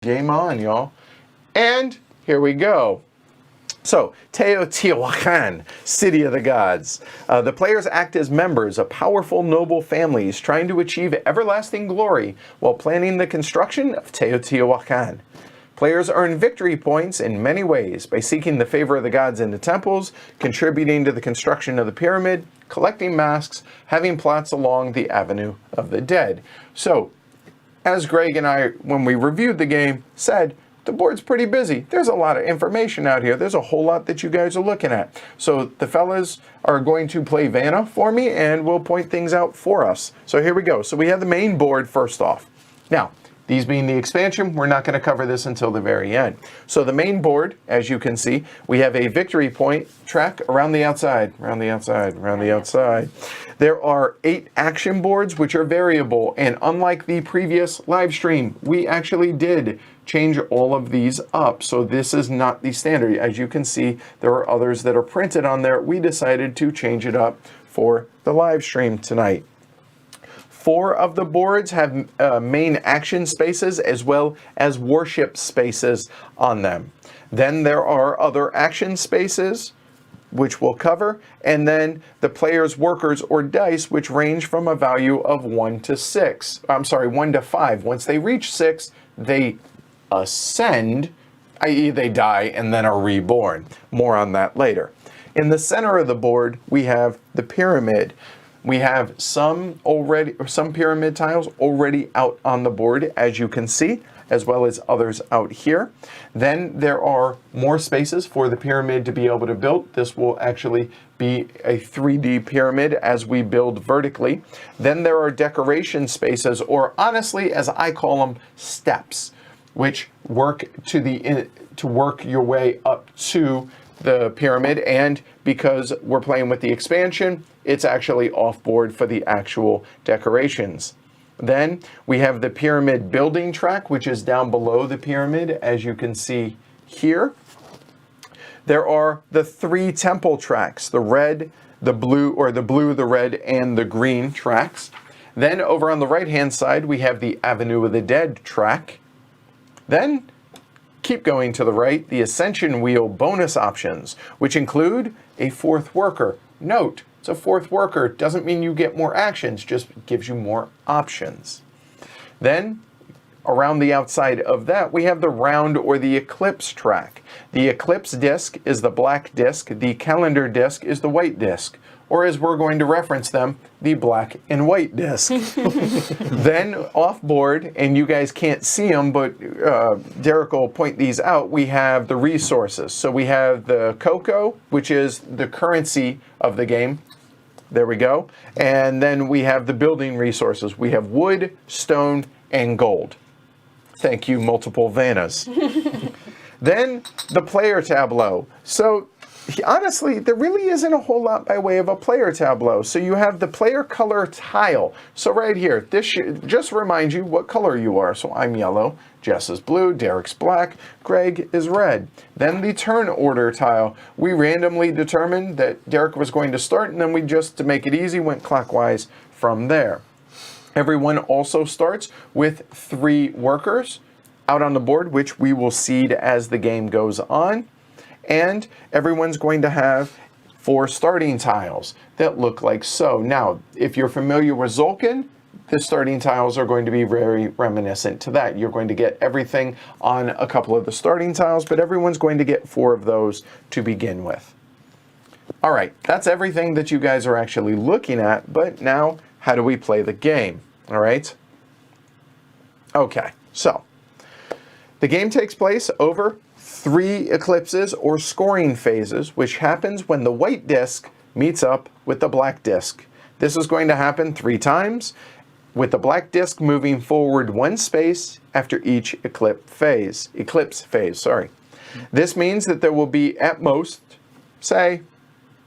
Game on, y'all. And here we go. So, Teotihuacan, City of the Gods. The players act as members of powerful noble families trying to achieve everlasting glory while planning the construction of Teotihuacan. Players earn victory points in many ways by seeking the favor of the gods in the temples, contributing to the construction of the pyramid, collecting masks, having plots along the Avenue of the Dead. So, as Greg and I, when we reviewed the game, said, the board's pretty busy. There's a lot of information out here. There's a whole lot that you guys are looking at. So the fellas are going to play Vanna for me and will point things out for us. So here we go. So we have the main board first off. Now, these being the expansion, we're not going to cover this until the very end. So the main board, as you can see, we have a victory point track around the outside, around the outside, around the outside. There are 8 action boards, which are variable. And unlike the previous live stream, we actually did change all of these up. So this is not the standard. As you can see, there are others that are printed on there. We decided to change it up for the live stream tonight. 4 of the boards have main action spaces as well as Warship spaces on them. Then there are other action spaces, which we'll cover, and then the player's workers or dice, which range from a value of 1 to 5. Once they reach 6, they ascend, i.e. they die and then are reborn. More on that later. In the center of the board, we have the pyramid. We have some pyramid tiles already out on the board, as you can see, as well as others out here. Then there are more spaces for the pyramid to be able to build. This will actually be a 3D pyramid as we build vertically. Then there are decoration spaces, or honestly, as I call them, steps, which work to work your way up to the pyramid, and because we're playing with the expansion, it's actually off board for the actual decorations. Then we have the pyramid building track, which is down below the pyramid, as you can see here. There are the 3 temple tracks, the red, the blue, the red, and the green tracks. Then over on the right-hand side, we have the Avenue of the Dead track. Then keep going to the right, the Ascension wheel bonus options, which include a 4th worker. Note, it's a 4th worker. Doesn't mean you get more actions, just gives you more options. Then, around the outside of that, we have the round or the eclipse track. The eclipse disc is the black disc. The calendar disc is the white disc. Or as we're going to reference them, the black and white disc. Then off board, and you guys can't see them, but Derek will point these out, we have the resources. So we have the cocoa, which is the currency of the game. There we go. And then we have the building resources. We have wood, stone, and gold. Thank you, multiple Vannas. Then the player tableau. So honestly, there really isn't a whole lot by way of a player tableau. So you have the player color tile. So right here, this just reminds you what color you are. So I'm yellow, Jess is blue, Derek's black, Greg is red. Then the turn order tile. We randomly determined that Derek was going to start, and then we just, to make it easy, went clockwise from there. Everyone also starts with 3 workers out on the board, which we will seed as the game goes on. And everyone's going to have 4 starting tiles that look like so. Now, if you're familiar with Tzolk'in, the starting tiles are going to be very reminiscent to that. You're going to get everything on a couple of the starting tiles, but everyone's going to get 4 of those to begin with. All right, that's everything that you guys are actually looking at, but now how do we play the game? All right? Okay, so the game takes place over 3 eclipses or scoring phases, which happens when the white disc meets up with the black disc. This is going to happen 3 times, with the black disc moving forward 1 space after each eclipse phase. This means that there will be at most, say,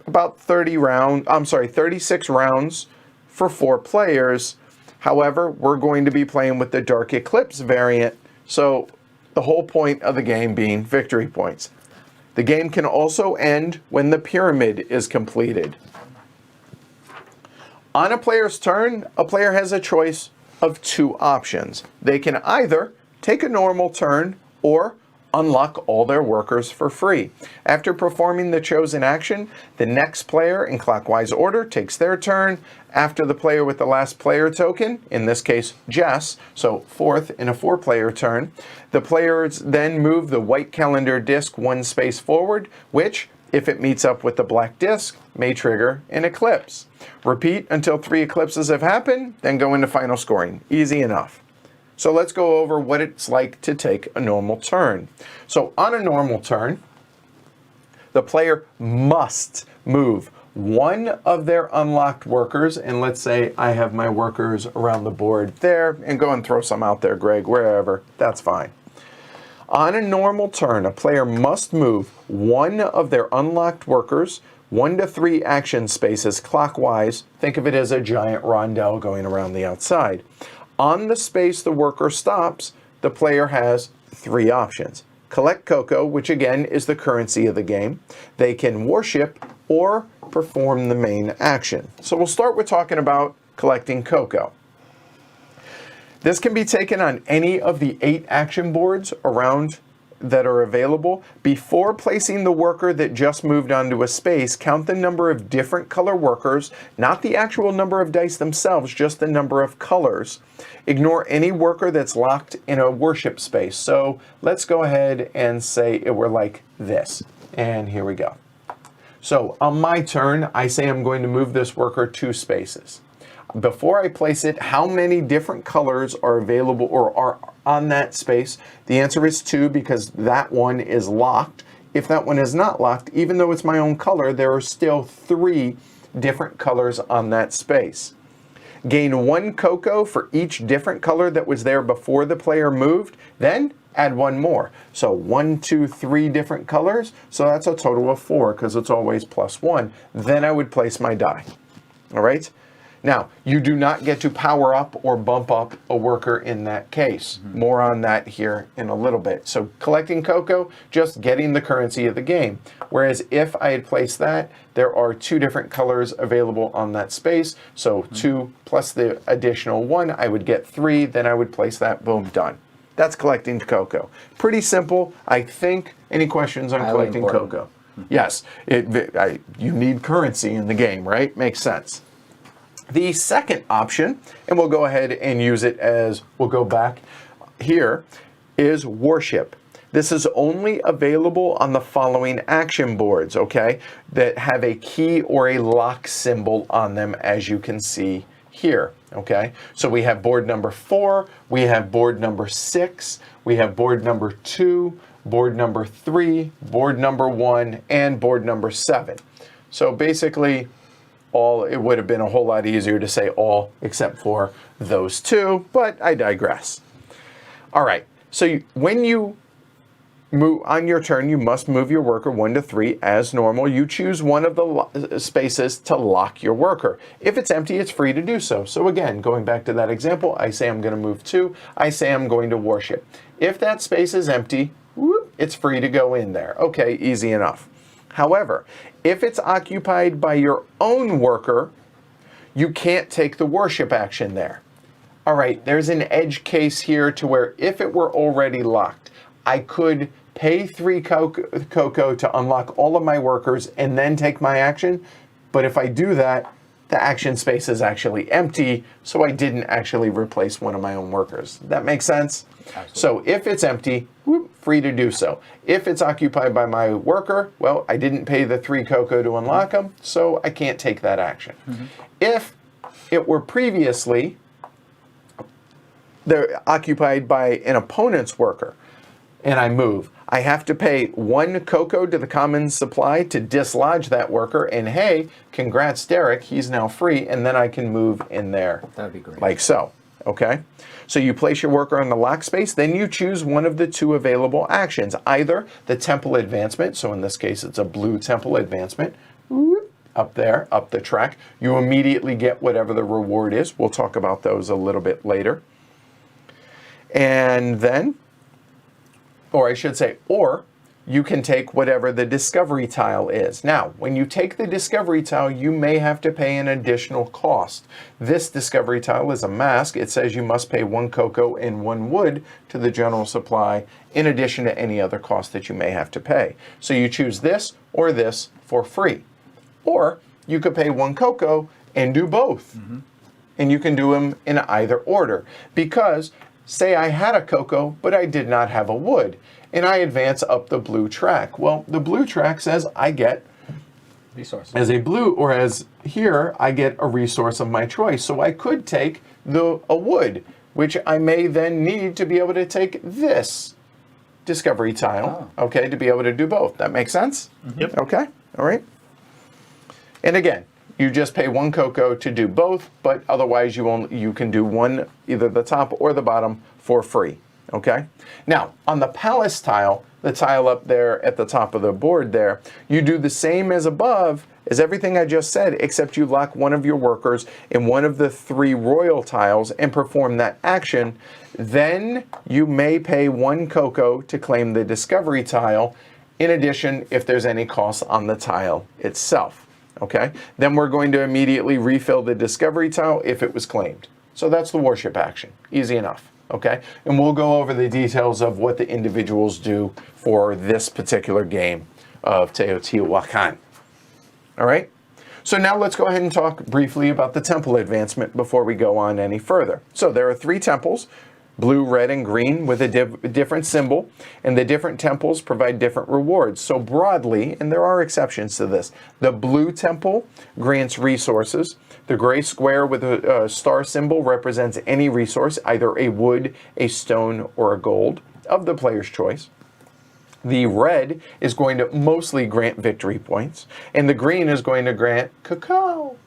about 36 rounds for 4 players. However, we're going to be playing with the Dark Eclipse variant, so the whole point of the game being victory points. The game can also end when the pyramid is completed. On a player's turn, a player has a choice of 2 options. They can either take a normal turn, or unlock all their workers for free. After performing the chosen action, the next player in clockwise order takes their turn. After the player with the last player token, in this case Jess, so fourth in a 4-player turn, the players then move the white calendar disc 1 space forward, which, if it meets up with the black disc, may trigger an eclipse. Repeat until 3 eclipses have happened, then go into final scoring. Easy enough. So let's go over what it's like to take a normal turn. So on a normal turn, the player must move one of their unlocked workers, and let's say I have my workers around the board there, and go and throw some out there, Greg, wherever, that's fine. On a normal turn, a player must move one of their unlocked workers 1 to 3 action spaces clockwise. Think of it as a giant rondelle going around the outside. On the space the worker stops, the player has 3 options. Collect cocoa, which again is the currency of the game. They can worship or perform the main action. So we'll start with talking about collecting cocoa. This can be taken on any of the 8 action boards around that are available. Before placing the worker that just moved onto a space, count the number of different color workers, not the actual number of dice themselves, just the number of colors. Ignore any worker that's locked in a worship space. So let's go ahead and say it were like this. And here we go. So on my turn, I say I'm going to move this worker 2 spaces. Before I place it, how many different colors are available or are on that space? The answer is 2, because that one is locked. If that one is not locked, even though it's my own color, there are still 3 different colors on that space. Gain 1 cocoa for each different color that was there before the player moved, then add 1 more. So 1, 2, 3 different colors, so that's a total of 4, because it's always +1. Then I would place my die. All right? Now, you do not get to power up or bump up a worker in that case. More on that here in a little bit. So collecting cocoa, just getting the currency of the game. Whereas if I had placed that, there are 2 different colors available on that space. So 2 plus the additional 1, I would get 3, then I would place that, boom, done. That's collecting cocoa. Pretty simple, I think. Any questions on collecting cocoa? Yes, you need currency in the game, right? Makes sense. The second option, and we'll go ahead and use it as, we'll go back here, is Warship. This is only available on the following action boards, okay, that have a key or a lock symbol on them, as you can see here, okay? So we have board number 4, we have board number 6, we have board number 2, board number 3, board number 1, and board number 7. So basically, it would have been a whole lot easier to say all except for those 2, but I digress. All right, so when you move on your turn, you must move your worker 1 to 3 as normal. You choose one of the spaces to lock your worker. If it's empty, it's free to do so. So again, going back to that example, I say I'm going to move 2. I say I'm going to worship. If that space is empty, whoop, it's free to go in there. Okay, easy enough. However, if it's occupied by your own worker, you can't take the worship action there. All right, there's an edge case here to where if it were already locked, I could pay 3 cocoa to unlock all of my workers and then take my action. But if I do that, the action space is actually empty, so I didn't actually replace one of my own workers. That makes sense? Absolutely. So if it's empty, whoop, free to do so. If it's occupied by my worker, well, I didn't pay the 3 cocoa to unlock them, so I can't take that action. If it were previously they're occupied by an opponent's worker, and I move, I have to pay 1 cocoa to the common supply to dislodge that worker, and hey, congrats Derek, he's now free, and then I can move in there. That'd be great. Like so, okay? So you place your worker on the lock space, then you choose one of the 2 available actions, either the temple advancement, so in this case it's a blue temple advancement, up there, up the track. You immediately get whatever the reward is. We'll talk about those a little bit later. And then, or I should say, or you can take whatever the discovery tile is. Now, when you take the discovery tile, you may have to pay an additional cost. This discovery tile is a mask. It says you must pay 1 cocoa and 1 wood to the general supply, in addition to any other cost that you may have to pay. So you choose this or this for free. Or you could pay 1 cocoa and do both. And you can do them in either order. Because, say I had a cocoa, but I did not have a wood, and I advance up the blue track. Well, the blue track says I get resource. As a blue, or as here, I get a resource of my choice. So I could take a wood, which I may then need to be able to take this discovery tile, okay, to be able to do both. That makes sense? Yep. Okay, all right. And again, you just pay 1 cocoa to do both, but otherwise you can do one, either the top or the bottom, for free. Okay? Now, on the palace tile, the tile up there at the top of the board there, you do the same as above, as everything I just said, except you lock one of your workers in one of the 3 royal tiles and perform that action. Then you may pay 1 cocoa to claim the discovery tile, in addition if there's any cost on the tile itself. Okay? Then we're going to immediately refill the discovery tile if it was claimed. So that's the Warship action. Easy enough. Okay? And we'll go over the details of what the individuals do for this particular game of Teotihuacan. All right? So now let's go ahead and talk briefly about the temple advancement before we go on any further. So there are 3 temples, blue, red, and green, with a different symbol, and the different temples provide different rewards. So broadly, and there are exceptions to this, the blue temple grants resources. The gray square with a star symbol represents any resource, either a wood, a stone, or a gold, of the player's choice. The red is going to mostly grant victory points, and the green is going to grant cocoa,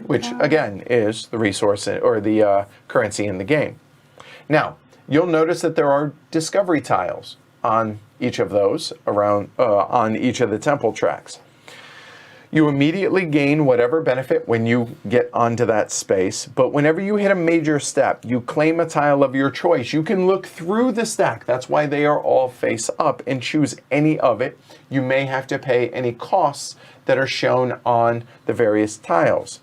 which again is the resource or the currency in the game. Now, you'll notice that there are discovery tiles on each of those on each of the temple tracks. You immediately gain whatever benefit when you get onto that space, but whenever you hit a major step, you claim a tile of your choice. You can look through the stack. That's why they are all face up, and choose any of it. You may have to pay any costs that are shown on the various tiles.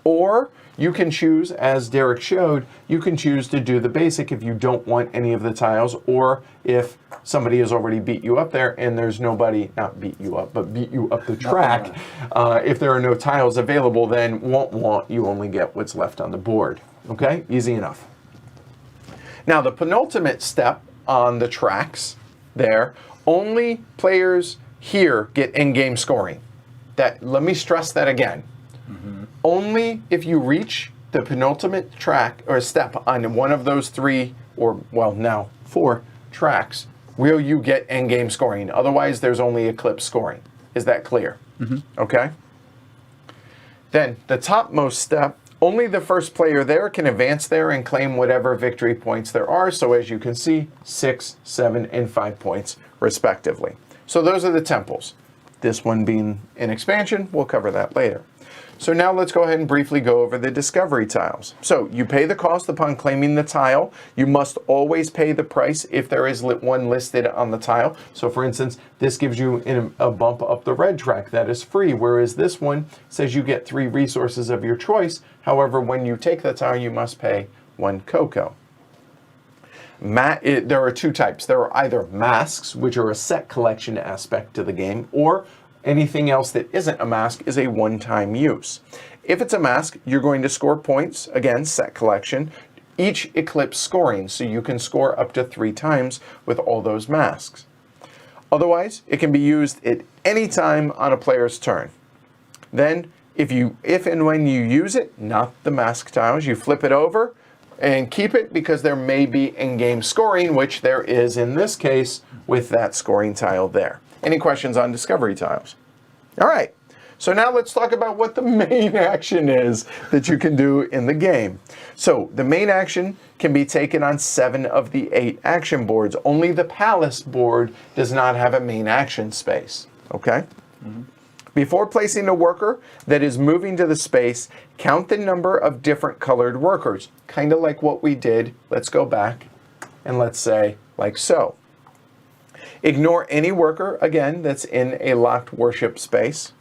Or you can choose, as Derek showed, you can choose to do the basic if you don't want any of the tiles, or if somebody has already beat you up there and there's nobody, not beat you up, but beat you up the track. If there are no tiles available, then you only get what's left on the board. Okay, easy enough. Now the penultimate step on the tracks there, only players here get in-game scoring. Let me stress that again. Only if you reach the penultimate track or step on one of those 3, or well now 4 tracks, will you get end-game scoring. Otherwise, there's only Eclipse scoring. Is that clear? Okay? Then the topmost step, only the first player there can advance there and claim whatever victory points there are. So as you can see, 6, 7, and 5 points respectively. So those are the temples. This one being an expansion, we'll cover that later. So now let's go ahead and briefly go over the discovery tiles. So you pay the cost upon claiming the tile. You must always pay the price if there is one listed on the tile. So for instance, this gives you a bump up the red track that is free, whereas this one says you get 3 resources of your choice. However, when you take the tile, you must pay 1 cocoa. There are 2 types. There are either masks, which are a set collection aspect to the game, or anything else that isn't a mask is a one-time use. If it's a mask, you're going to score points, again, set collection, each Eclipse scoring, so you can score up to 3 times with all those masks. Otherwise, it can be used at any time on a player's turn. Then, if and when you use it, not the mask tiles, you flip it over and keep it, because there may be in-game scoring, which there is in this case with that scoring tile there. Any questions on discovery tiles? All right, so now let's talk about what the main action is that you can do in the game. So the main action can be taken on 7 of the 8 action boards. Only the palace board does not have a main action space, okay? Before placing a worker that is moving to the space, count the number of different colored workers, kind of like what we did. Let's go back and let's say like so. Ignore any worker, again, that's in a locked Warship space.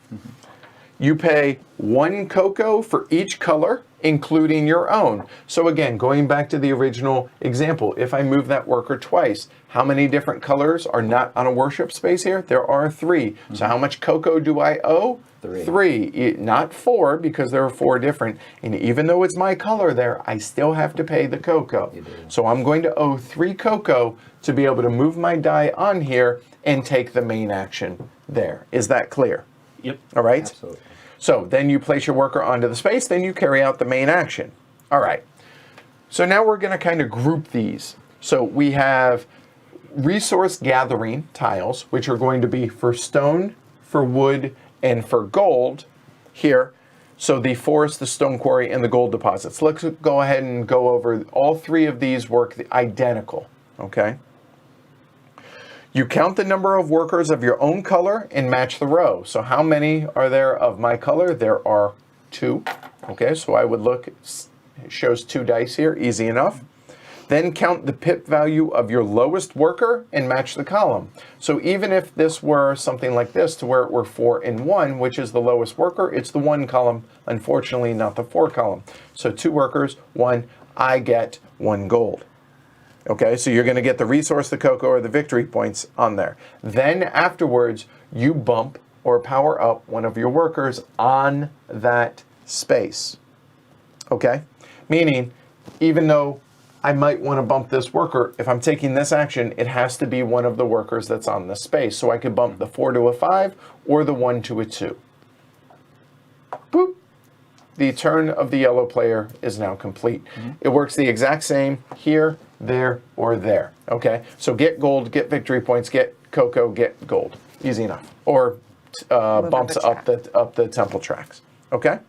You pay 1 cocoa for each color, including your own. So again, going back to the original example, if I move that worker twice, how many different colors are not on a Warship space here? There are 3. So how much cocoa do I owe? 3. Not 4, because there are 4 different. And even though it's my color there, I still have to pay the cocoa. So I'm going to owe 3 cocoa to be able to move my die on here and take the main action there. Is that clear? Yep. All right. Absolutely. So then you place your worker onto the space, then you carry out the main action. All right. So now we're going to kind of group these. So we have resource gathering tiles, which are going to be for stone, for wood, and for gold here. So the forest, the stone quarry, and the gold deposits. Let's go ahead and go over all 3 of these work identical, okay? You count the number of workers of your own color and match the row. So how many are there of my color? There are 2. Okay, so I would look, it shows 2 dice here, easy enough. Then count the pip value of your lowest worker and match the column. So even if this were something like this, to where it were 4 and 1, which is the lowest worker, it's the 1 column, unfortunately not the 4 column. So 2 workers, 1, I get 1 gold. Okay, so you're going to get the resource, the cocoa, or the victory points on there. Then afterwards, you bump or power up one of your workers on that space. Okay, meaning even though I might want to bump this worker, if I'm taking this action, it has to be one of the workers that's on the space. So I could bump the 4 to a 5 or the 1 to a 2. Boop. The turn of the yellow player is now complete. It works the exact same here, there, or there. Okay, so get gold, get victory points, get cocoa, get gold. Easy enough. Or bumps up the temple tracks. Okay,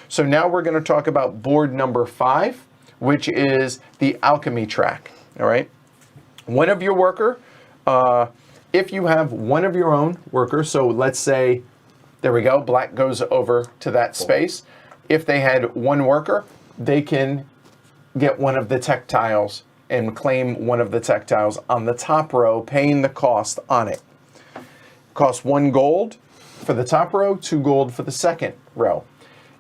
so now we're going to talk about board number 5, which is the alchemy track. All right, one of your worker, if you have one of your own workers, so let's say, there we go, black goes over to that space. If they had 1 worker, they can get one of the tech tiles and claim one of the tech tiles on the top row, paying the cost on it. Costs 1 gold for the top row, 2 gold for the second row.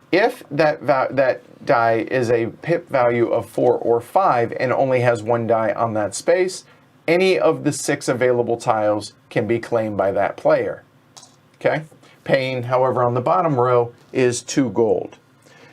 If that die is a pip value of 4 or 5 and only has 1 die on that space, any of the 6 available tiles can be claimed by that player. Okay? Paying, however, on the bottom row is 2 gold.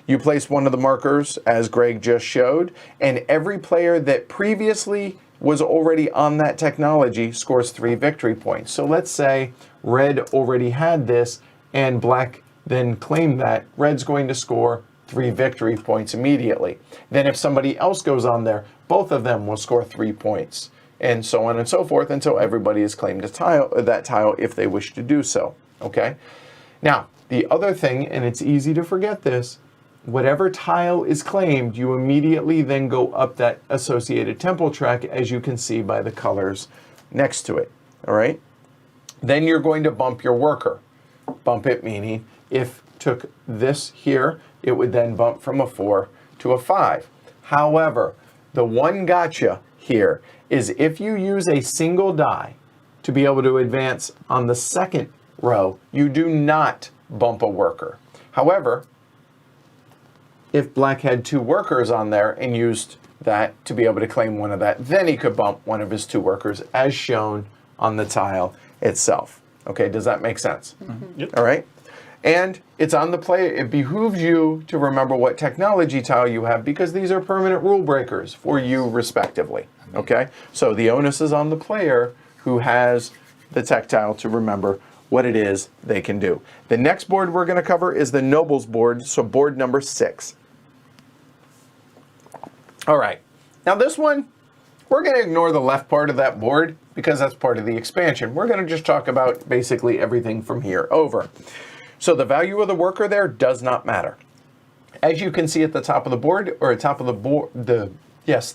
You place one of the markers, as Greg just showed, and every player that previously was already on that technology scores 3 victory points. So let's say red already had this and black then claimed that. Red's going to score 3 victory points immediately. Then if somebody else goes on there, both of them will score 3 points, and so on and so forth until everybody has claimed that tile if they wish to do so. Okay? Now, the other thing, and it's easy to forget this, whatever tile is claimed, you immediately then go up that associated temple track, as you can see by the colors next to it. All right? Then you're going to bump your worker. Bump it meaning if took this here, it would then bump from a 4 to a 5. However, the one gotcha here is if you use a single die to be able to advance on the second row, you do not bump a worker. However, if black had 2 workers on there and used that to be able to claim one of that, then he could bump one of his 2 workers as shown on the tile itself. Okay, does that make sense? Yep. All right. And it's on the player. It behooves you to remember what technology tile you have, because these are permanent rule breakers for you respectively. Okay, so the onus is on the player who has the tech tile to remember what it is they can do. The next board we're going to cover is the Nobles board, so board number 6. All right, now this one, we're going to ignore the left part of that board because that's part of the expansion. We're going to just talk about basically everything from here over. So the value of the worker there does not matter. As you can see at the top of the board, or at top of the board, the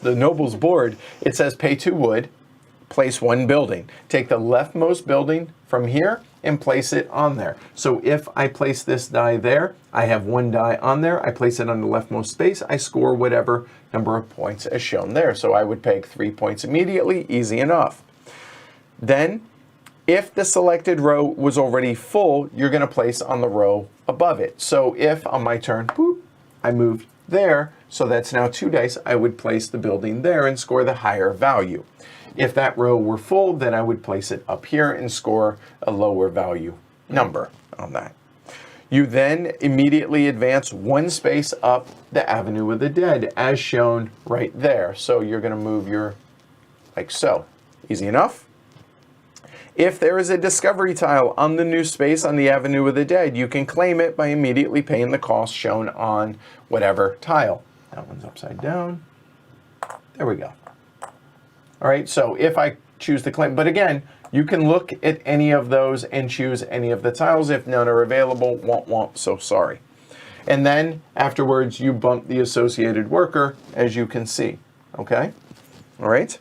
Nobles board, it says pay 2 wood, place 1 building. Take the leftmost building from here and place it on there. So if I place this die there, I have 1 die on there, I place it on the leftmost space, I score whatever number of points as shown there. So I would peg 3 points immediately, easy enough. Then If the selected row was already full, you're going to place on the row above it. So if on my turn, boop, I moved there, so that's now 2 dice, I would place the building there and score the higher value. If that row were full, then I would place it up here and score a lower value number on that. You then immediately advance 1 space up the Avenue of the Dead, as shown right there. So you're going to move your, like so. Easy enough? If there is a discovery tile on the new space on the Avenue of the Dead, you can claim it by immediately paying the cost shown on whatever tile. That one's upside down. There we go. All right, so if I choose to claim, but again, you can look at any of those and choose any of the tiles. If none are available, won't, so sorry. And then afterwards, you bump the associated worker, as you can see, okay? All right,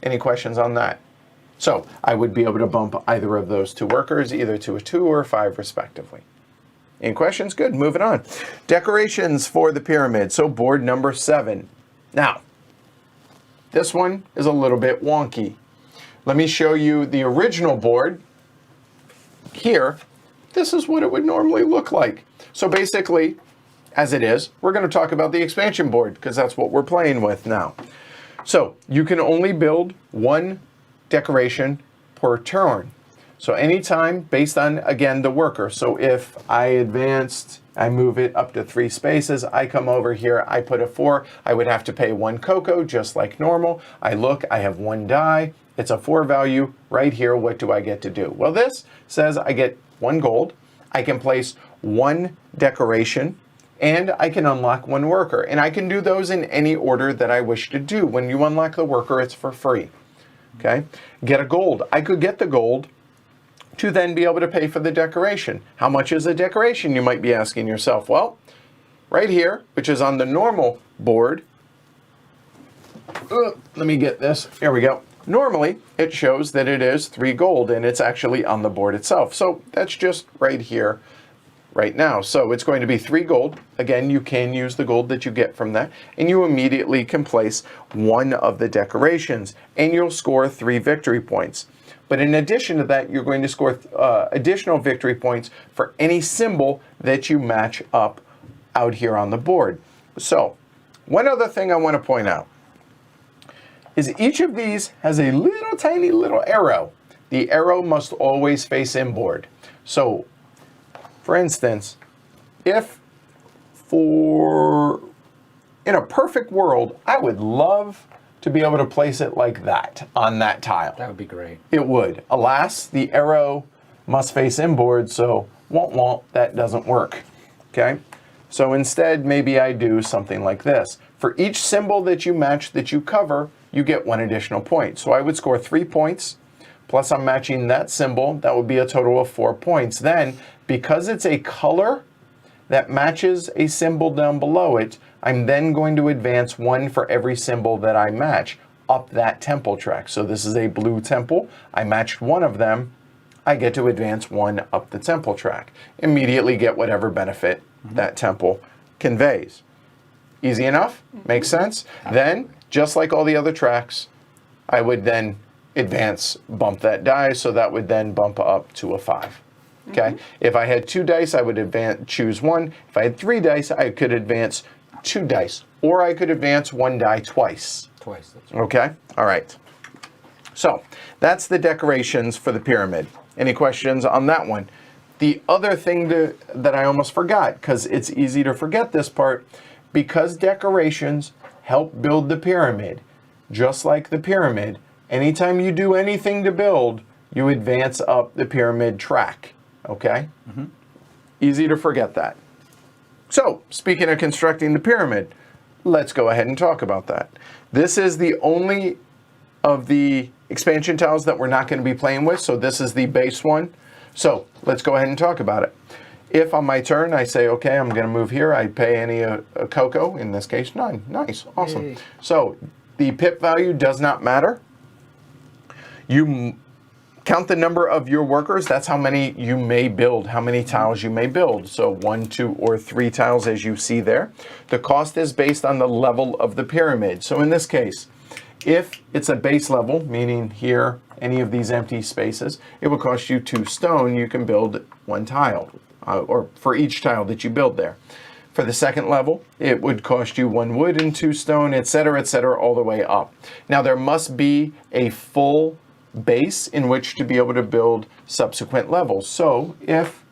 any questions on that? So I would be able to bump either of those 2 workers, either to a 2 or a 5 respectively. Any questions? Good, moving on. Decorations for the pyramid, so board number 7. Now, this one is a little bit wonky. Let me show you the original board. Here, this is what it would normally look like. So basically, as it is, we're going to talk about the expansion board because that's what we're playing with now. So you can only build 1 decoration per turn. So anytime based on, again, the worker. So if I advanced, I move it up to 3 spaces, I come over here, I put a 4, I would have to pay 1 cocoa just like normal. I look, I have 1 die, it's a 4 value right here. What do I get to do? Well, this says I get 1 gold, I can place 1 decoration, and I can unlock 1 worker. And I can do those in any order that I wish to do. When you unlock the worker, it's for free. Okay, get a gold. I could get the gold to then be able to pay for the decoration. How much is a decoration, you might be asking yourself? Well, right here, which is on the normal board, let me get this, here we go. Normally, it shows that it is 3 gold and it's actually on the board itself. So that's just right here, right now. So it's going to be 3 gold. Again, you can use the gold that you get from that, and you immediately can place 1 of the decorations, and you'll score 3 victory points. But in addition to that, you're going to score additional victory points for any symbol that you match up out here on the board. So, one other thing I want to point out is each of these has a little tiny little arrow. The arrow must always face inboard. So, for instance, if in a perfect world, I would love to be able to place it like that on that tile. That would be great. It would. Alas, the arrow must face inboard, so that doesn't work. Okay? So instead, maybe I do something like this. For each symbol that you match, that you cover, you get 1 additional point. So I would score 3 points, plus I'm matching that symbol, that would be a total of 4 points. Then, because it's a color that matches a symbol down below it, I'm then going to advance 1 for every symbol that I match up that temple track. So this is a blue temple. I matched 1 of them. I get to advance 1 up the temple track. Immediately get whatever benefit that temple conveys. Easy enough? Makes sense? Then, just like all the other tracks, I would then bump that die, so that would then bump up to a 5. Okay? If I had 2 dice, I would choose 1. If I had 3 dice, I could advance 2 dice, or I could advance 1 die twice. That's right. Okay? All right. So that's the decorations for the pyramid. Any questions on that one? The other thing that I almost forgot, because it's easy to forget this part, because decorations help build the pyramid, just like the pyramid, anytime you do anything to build, you advance up the pyramid track. Okay? Easy to forget that. So, speaking of constructing the pyramid, let's go ahead and talk about that. This is the only of the expansion tiles that we're not going to be playing with, so this is the base one. So, let's go ahead and talk about it. If on my turn I say, okay, I'm going to move here, I pay any a cocoa, in this case 9. Nice, awesome. Yay. So, the pip value does not matter. You count the number of your workers, that's how many you may build, how many tiles you may build. So 1, 2, or 3 tiles as you see there. The cost is based on the level of the pyramid. So in this case, If it's a base level, meaning here, any of these empty spaces, it will cost you 2 stone. You can build 1 tile, or for each tile that you build there. For the second level, it would cost you 1 wood and 2 stone, etc., all the way up. Now, there must be a full base in which to be able to build subsequent levels. So if,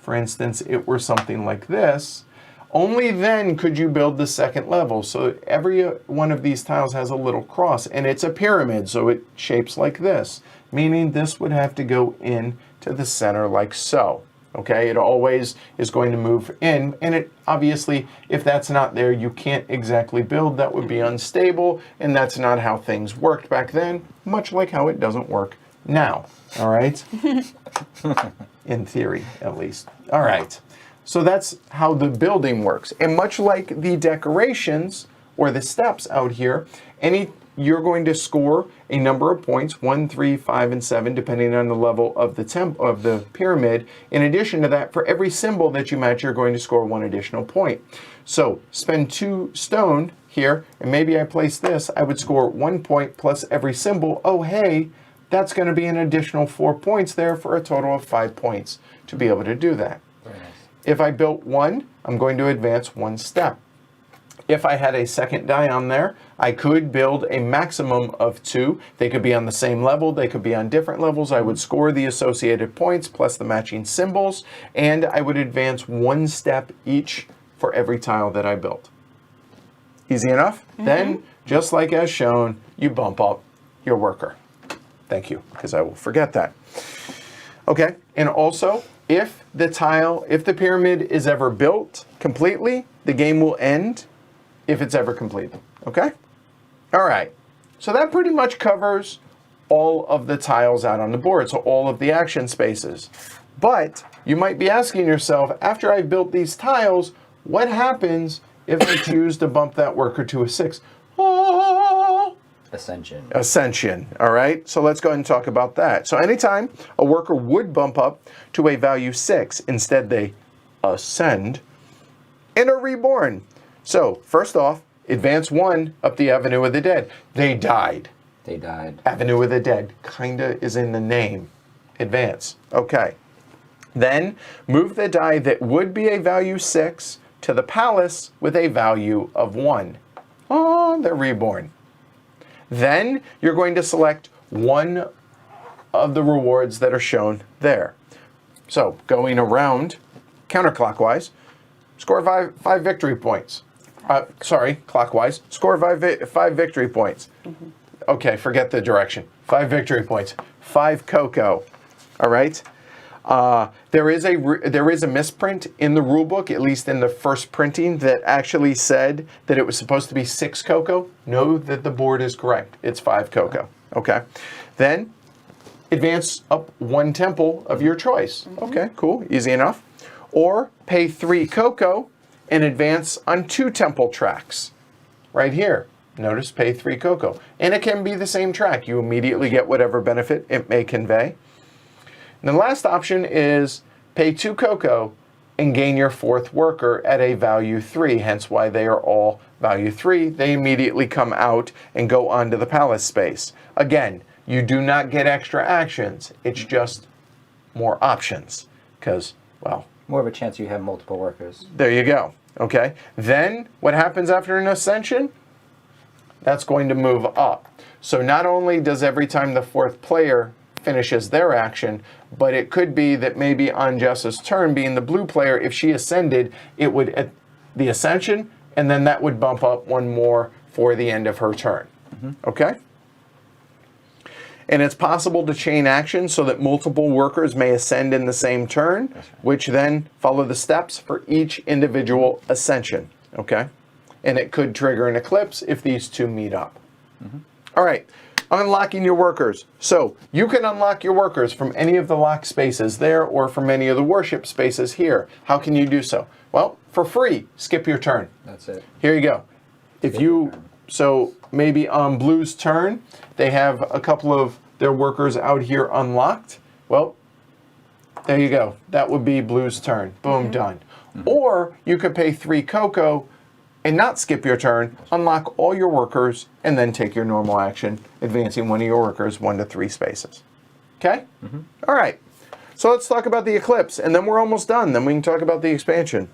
for instance, it were something like this, only then could you build the second level. So every one of these tiles has a little cross, and it's a pyramid, so it shapes like this, meaning this would have to go in to the center like so. Okay, it always is going to move in, and it obviously, if that's not there, you can't exactly build. That would be unstable, and that's not how things worked back then, much like how it doesn't work now. All right? In theory, at least. All right. So that's how the building works. And much like the decorations or the steps out here, you're going to score a number of points, 1, 3, 5, and 7, depending on the level of the pyramid. In addition to that, for every symbol that you match, you're going to score 1 additional point. So spend 2 stone here, and maybe I place this, I would score 1 point plus every symbol. Oh, hey, that's going to be an additional 4 points there for a total of 5 points to be able to do that. Very nice. If I built 1, I'm going to advance 1 step. If I had a second die on there, I could build a maximum of 2. They could be on the same level, they could be on different levels. I would score the associated points plus the matching symbols, and I would advance 1 step each for every tile that I built. Easy enough? Then, just like as shown, you bump up your worker. Thank you, because I will forget that. Okay, and also, if the pyramid is ever built completely, the game will end if it's ever completed, okay? All right, so that pretty much covers all of the tiles out on the board, so all of the action spaces. But you might be asking yourself, after I've built these tiles, what happens if I choose to bump that worker to a 6? Oh! Ascension, all right? So let's go ahead and talk about that. So anytime a worker would bump up to a value 6, instead they ascend and are reborn. So, first off, advance 1 up the Avenue of the Dead. They died. Avenue of the Dead kinda is in the name. Advance. Okay. Then, move the die that would be a value 6 to the palace with a value of 1. Oh, they're reborn. Then, you're going to select one of the rewards that are shown there. So, going around counterclockwise, score 5 victory points. Clockwise. Score 5 victory points. Okay, forget the direction. 5 victory points. 5 cocoa. All right. There is a misprint in the rulebook, at least in the first printing, that actually said that it was supposed to be 6 cocoa. Know that the board is correct. It's 5 cocoa. Okay. Then advance up 1 temple of your choice. Okay, cool. Easy enough. Or pay 3 cocoa and advance on 2 temple tracks. Right here. Notice pay 3 cocoa. And it can be the same track. You immediately get whatever benefit it may convey. And the last option is pay 2 cocoa and gain your 4th worker at a value 3, hence why they are all value 3. They immediately come out and go onto the palace space. Again, you do not get extra actions. It's just more options. Because, well, more of a chance you have multiple workers. There you go. Okay. Then what happens after an ascension? That's going to move up. So not only does every time the 4th player finishes their action, but it could be that maybe on Jessa's turn, being the blue player, if she ascended, it would at the ascension, and then that would bump up 1 more for the end of her turn. Okay? And it's possible to chain action so that multiple workers may ascend in the same turn, which then follow the steps for each individual ascension. Okay? And it could trigger an eclipse if these 2 meet up. All right. Unlocking your workers. So you can unlock your workers from any of the lock spaces there or from any of the Warship spaces here. How can you do so? Well, for free, skip your turn. That's it. Here you go. So maybe on Blue's turn, they have a couple of their workers out here unlocked. Well, there you go. That would be Blue's turn. Boom, done. Or you could pay 3 cocoa and not skip your turn, unlock all your workers, and then take your normal action, advancing one of your workers 1 to 3 spaces. Okay? All right. So let's talk about the Eclipse, and then we're almost done. Then we can talk about the expansion.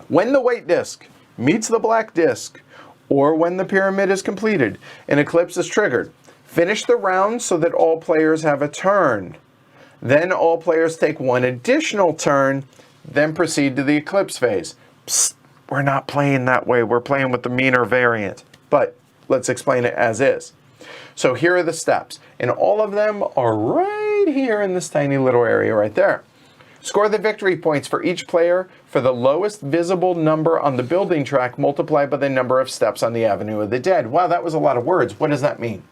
When the white disk meets the black disk, or when the pyramid is completed, an Eclipse is triggered. Finish the round so that all players have a turn. Then all players take one additional turn, then proceed to the Eclipse phase. Psst, we're not playing that way. We're playing with the meaner variant. But let's explain it as is. So here are the steps, and all of them are right here in this tiny little area right there. Score the victory points for each player for the lowest visible number on the building track multiplied by the number of steps on the Avenue of the Dead. Wow, that was a lot of words. What does that mean?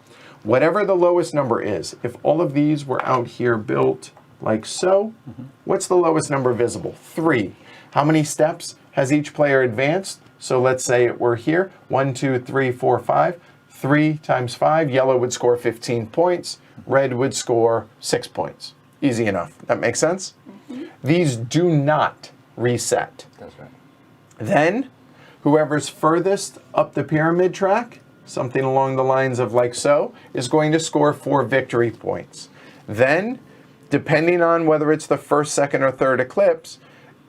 Whatever the lowest number is, if all of these were out here built like so, what's the lowest number visible? 3. How many steps has each player advanced? So let's say it were here, 1, 2, 3, 4, 5. 3 times 5, yellow would score 15 points, red would score 6 points. Easy enough. That makes sense? These do not reset. That's right. Then, whoever's furthest up the pyramid track, something along the lines of like so, is going to score 4 victory points. Then, depending on whether it's the first, second, or third eclipse,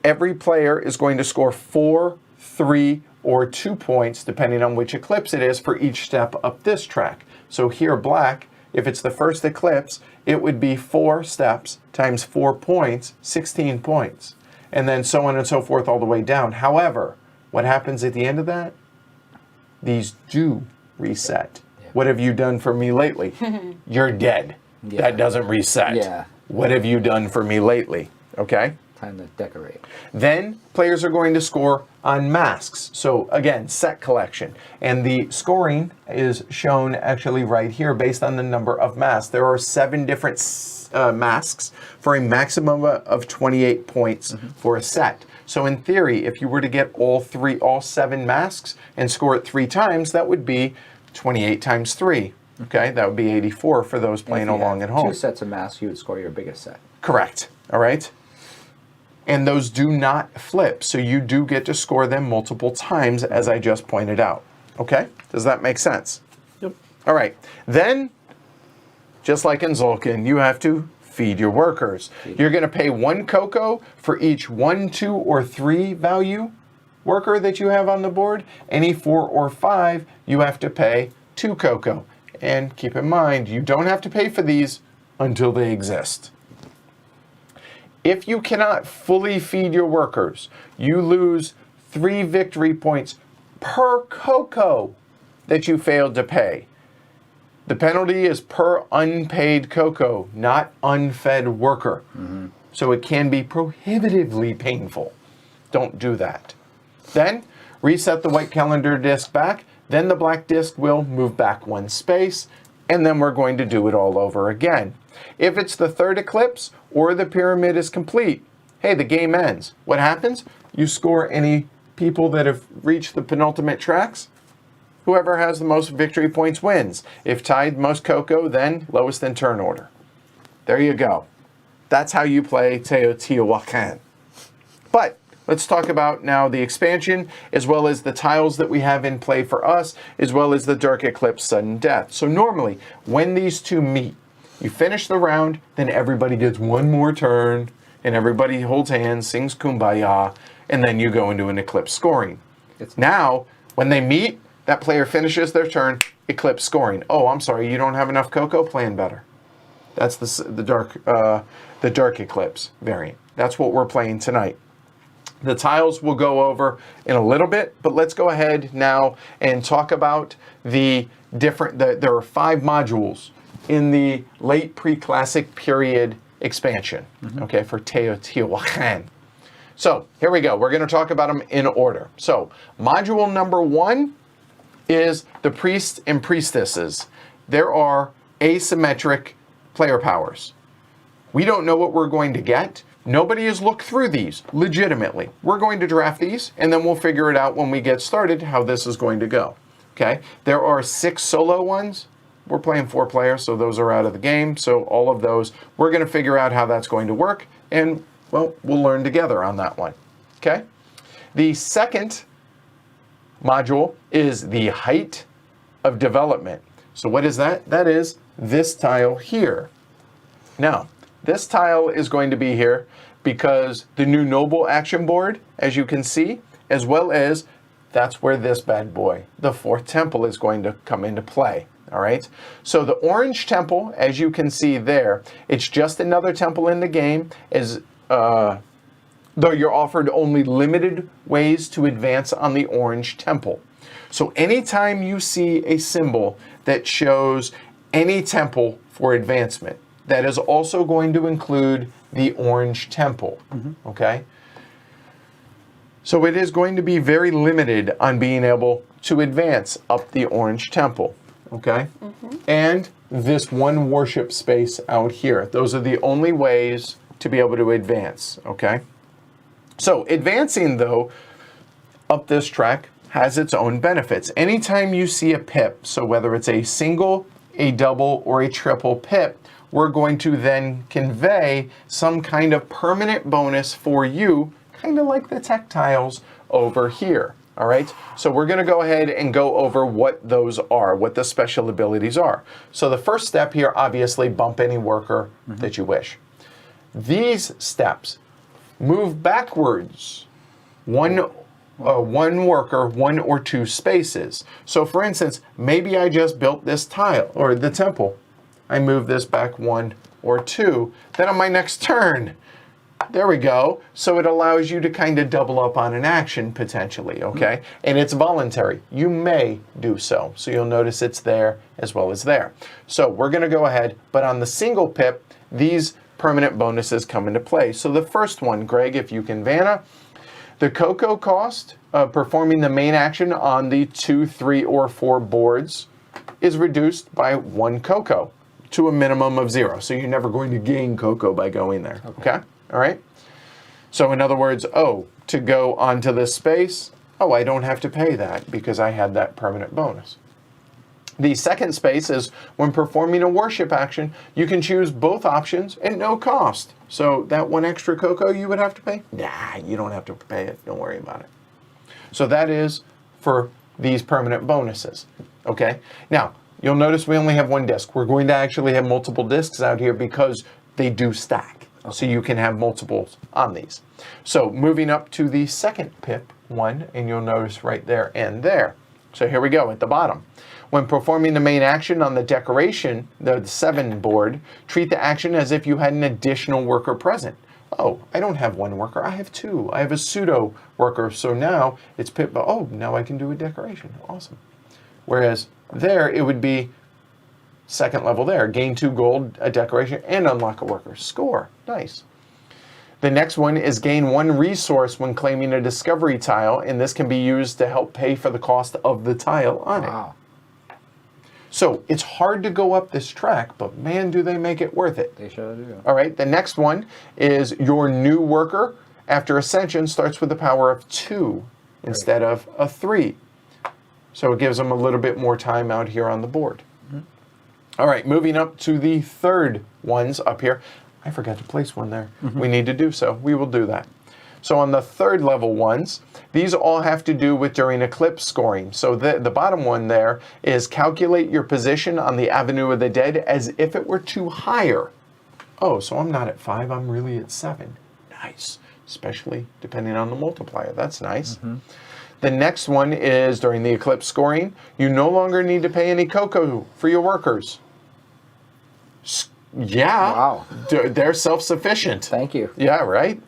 every player is going to score 4, 3, or 2 points, depending on which eclipse it is, for each step up this track. So here, black, if it's the first eclipse, it would be 4 steps times 4 points, 16 points. And then so on and so forth all the way down. However, what happens at the end of that? These do reset. Yeah. What have you done for me lately? You're dead. Yeah. That doesn't reset. Yeah. What have you done for me lately? Okay? Time to decorate. Then players are going to score on masks. So again, set collection. And the scoring is shown actually right here based on the number of masks. There are 7 different masks for a maximum of 28 points for a set. So in theory, if you were to get all 7 masks and score it 3 times, that would be 28 times 3. Okay, that would be 84 for those playing along at home. 2 sets of masks, you would score your biggest set. Correct. All right. And those do not flip, so you do get to score them multiple times, as I just pointed out. Okay? Does that make sense? Yep. All right. Then, just like in Tzolk'in, you have to feed your workers. You're going to pay 1 cocoa for each 1, 2, or 3 value worker that you have on the board. Any 4 or 5, you have to pay 2 cocoa. And keep in mind, you don't have to pay for these until they exist. If you cannot fully feed your workers, you lose 3 victory points per cocoa that you failed to pay. The penalty is per unpaid cocoa, not unfed worker. So it can be prohibitively painful. Don't do that. Then reset the white calendar disc back. Then the black disc will move back 1 space, and then we're going to do it all over again. If it's the 3rd eclipse or the pyramid is complete, hey, the game ends. What happens? You score any people that have reached the penultimate tracks. Whoever has the most victory points wins. If tied, most cocoa, then lowest in turn order. There you go. That's how you play Teotihuacan. But let's talk about now the expansion, as well as the tiles that we have in play for us, as well as the Dark Eclipse Sudden Death. So normally, when these two meet, you finish the round, then everybody gets 1 more turn, and everybody holds hands, sings Kumbaya, and then you go into an Eclipse scoring. Now, when they meet, that player finishes their turn, Eclipse scoring. Oh, I'm sorry, you don't have enough cocoa? Playing better. That's the Dark Eclipse variant. That's what we're playing tonight. The tiles we'll go over in a little bit, but let's go ahead now and talk about the different, there are 5 modules in the late Preclassic Period expansion, okay, for Teotihuacan. So here we go. We're going to talk about them in order. So module number 1 is the priests and priestesses. There are asymmetric player powers. We don't know what we're going to get. Nobody has looked through these legitimately. We're going to draft these, and then we'll figure it out when we get started how this is going to go. Okay? There are 6 solo ones. We're playing 4 players, so those are out of the game. So all of those, we're going to figure out how that's going to work, and, well, we'll learn together on that one. Okay? The second module is the height of development. So what is that? That is this tile here. Now, this tile is going to be here because the new noble action board, as you can see, as well as that's where this bad boy, the fourth temple, is going to come into play. All right. So the orange temple, as you can see there, it's just another temple in the game, though you're offered only limited ways to advance on the orange temple. So anytime you see a symbol that shows any temple for advancement, that is also going to include the orange temple. Okay. So it is going to be very limited on being able to advance up the orange temple. Okay? And this one warship space out here. Those are the only ways to be able to advance. Okay? So advancing, though, up this track has its own benefits. Anytime you see a pip, so whether it's a single, a double, or a triple pip, we're going to then convey some kind of permanent bonus for you, kind of like the tech tiles over here. All right, so we're going to go ahead and go over what those are, what the special abilities are. So the first step here, obviously, bump any worker that you wish. These steps move backwards one worker, 1 or 2 spaces. So for instance, maybe I just built this tile, or the temple. I move this back 1 or 2. Then on my next turn, there we go. So it allows you to kind of double up on an action potentially, okay? And it's voluntary. You may do so. So you'll notice it's there as well as there. So we're going to go ahead, but on the single pip, these permanent bonuses come into play. So the first one, Greg, if you can, Vanna, the cocoa cost of performing the main action on the 2, 3, or 4 boards is reduced by 1 cocoa to a minimum of 0. So you're never going to gain cocoa by going there, okay? All right. So in other words, to go onto this space, I don't have to pay that because I had that permanent bonus. The second space is when performing a warship action, you can choose both options at no cost. So that 1 extra cocoa you would have to pay? Nah, you don't have to pay it. Don't worry about it. So that is for these permanent bonuses. Okay. Now, you'll notice we only have 1 disc. We're going to actually have multiple discs out here because they do stack. So you can have multiples on these. So moving up to the second pip 1, and you'll notice right there and there. So here we go at the bottom. When performing the main action on the decoration, the 7 board, treat the action as if you had an additional worker present. I don't have 1 worker, I have 2. I have a pseudo worker, so now it's pip, now I can do a decoration. Awesome. Whereas there, it would be second level there. Gain 2 gold, a decoration, and unlock a worker. Score. Nice. The next one is gain 1 resource when claiming a discovery tile, and this can be used to help pay for the cost of the tile on it. So it's hard to go up this track, but man, do they make it worth it. They sure do. All right, the next one is your new worker after Ascension starts with the power of 2 instead of a 3. So it gives them a little bit more time out here on the board. All right, moving up to the third ones up here. I forgot to place one there. We need to do so. We will do that. So on the third level ones, these all have to do with during Eclipse scoring. So the bottom one there is calculate your position on the Avenue of the Dead as if it were to higher. So I'm not at 5, I'm really at 7. Nice, especially depending on the multiplier. That's nice. The next one is during the Eclipse scoring, you no longer need to pay any cocoa for your workers. Yeah, wow. They're self-sufficient. Thank you. Yeah, right?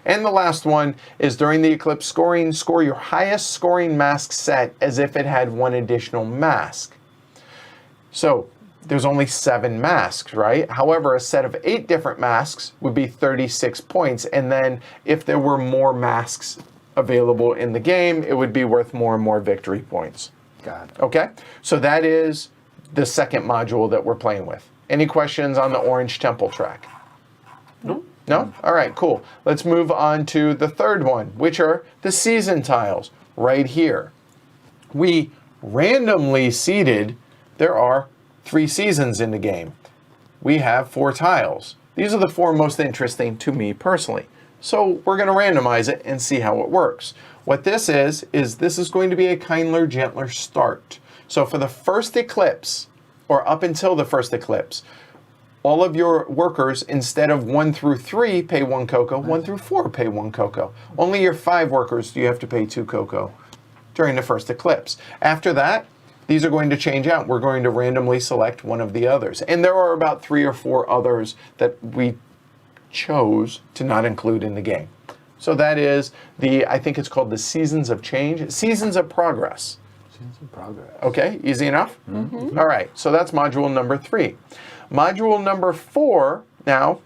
And the last one is during the Eclipse scoring, score your highest scoring mask set as if it had 1 additional mask. So there's only 7 masks, right? However, a set of 8 different masks would be 36 points. And then if there were more masks available in the game, it would be worth more and more victory points. Got it. Okay? So that is the second module that we're playing with. Any questions on the Orange Temple track? No. No? All right, cool. Let's move on to the third one, which are the season tiles right here. We randomly seeded, there are 3 seasons in the game. We have 4 tiles. These are the 4 most interesting to me personally. So we're going to randomize it and see how it works. What this is this is going to be a kinder, gentler start. So for the first eclipse, or up until the first eclipse, all of your workers, instead of 1 through 3, pay 1 cocoa, 1 through 4 pay 1 cocoa. Only your 5 workers do you have to pay 2 cocoa during the first eclipse. After that, these are going to change out. We're going to randomly select one of the others. And there are about 3 or 4 others that we chose to not include in the game. So that is I think it's called the Seasons of Change, Seasons of Progress. Seasons of Progress. Okay, easy enough? Mm-hmm. All right, so that's module number 3. Module number 4 now